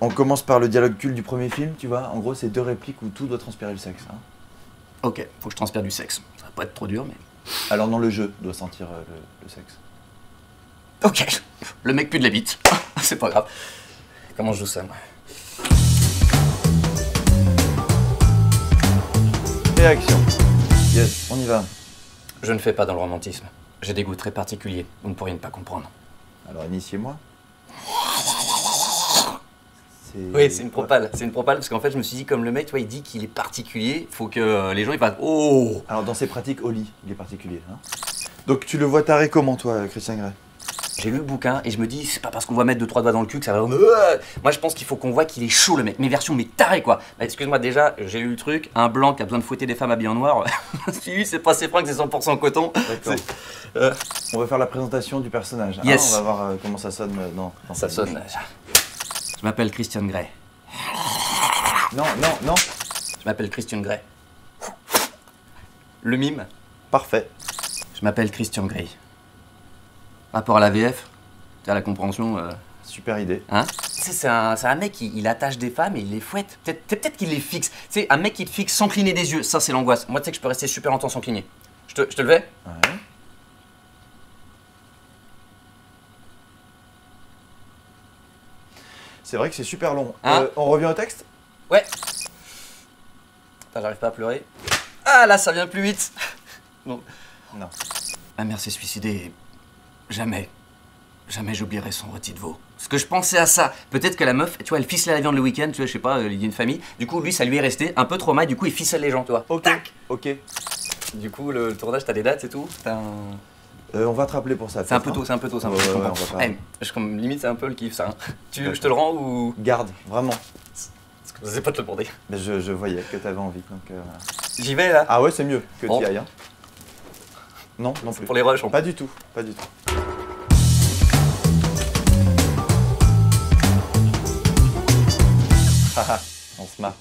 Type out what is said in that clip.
On commence par le dialogue culte du premier film, tu vois. En gros, c'est 2 répliques où tout doit transpirer le sexe. Hein. Ok, faut que je transpire du sexe. Ça va pas être trop dur, mais... Alors non, le jeu doit sentir le sexe. Ok, le mec pue de la bite. C'est pas grave. Comment je joue ça, moi? Et action. Yes, on y va. Je ne fais pas dans le romantisme. J'ai des goûts très particuliers. Vous ne pourriez ne pas comprendre. Alors initiez-moi. Oui, c'est une propale. C'est une propale parce qu'en fait, je me suis dit, comme le mec, tu vois, il dit qu'il est particulier, faut que les gens ils fassent oh. Alors dans ses pratiques au lit, il est particulier. Hein. Donc tu le vois taré comment, toi, Christian Grey? J'ai lu le bouquin et je me dis, c'est pas parce qu'on va mettre 2-3 doigts dans le cul que ça va... Moi, je pense qu'il faut qu'on voit qu'il est chaud, le mec. Mais version, mais taré, quoi. Bah, excuse-moi, déjà, j'ai lu le truc. Un blanc qui a besoin de fouetter des femmes habillées en noir. Si lui, c'est pas ses fringues, c'est 100% coton. D'accord. On va faire la présentation du personnage. Yes. On va voir comment ça sonne dans Ça sonne. Je m'appelle Christian Grey. Non, non, non. Je m'appelle Christian Grey. Le mime. Parfait. Je m'appelle Christian Grey. Rapport à la VF, tu as la compréhension. Super idée. Hein? Tu sais, c'est un mec, il attache des femmes et il les fouette. Peut-être qu'il les fixe. Tu sais, un mec qui te fixe sans cligner des yeux, ça c'est l'angoisse. Moi, tu sais que je peux rester super longtemps sans cligner. Je te le fais? Ouais. C'est vrai que c'est super long. Hein? On revient au texte? Ouais. Putain, j'arrive pas à pleurer. Ah là, ça vient plus vite. Non. Non. Ma mère s'est suicidée et jamais j'oublierai son rôti de veau. Parce que je pensais à ça. Peut-être que la meuf, tu vois, elle ficelle la viande le week-end, tu vois, je sais pas, il y a une famille. Du coup, lui, ça lui est resté un peu trauma, du coup, il ficelle les gens, tu vois. Ok. Tac. Ok. Du coup, le tournage, t'as des dates et tout. On va te rappeler pour ça. C'est un peu tôt, c'est un peu tôt, ça. Ouais, ouais, on va pas. Limite, c'est un peu le kiff, ça. Hein. Je te le rends ou... Garde, vraiment. Parce que je sais pas te le demander. Mais je voyais que t'avais envie. Donc, J'y vais, là. Ah ouais, c'est mieux que Bon. tu y ailles. Hein. Non, non plus. Pour les rushs, Pas du tout, pas du tout. Haha, on se marre.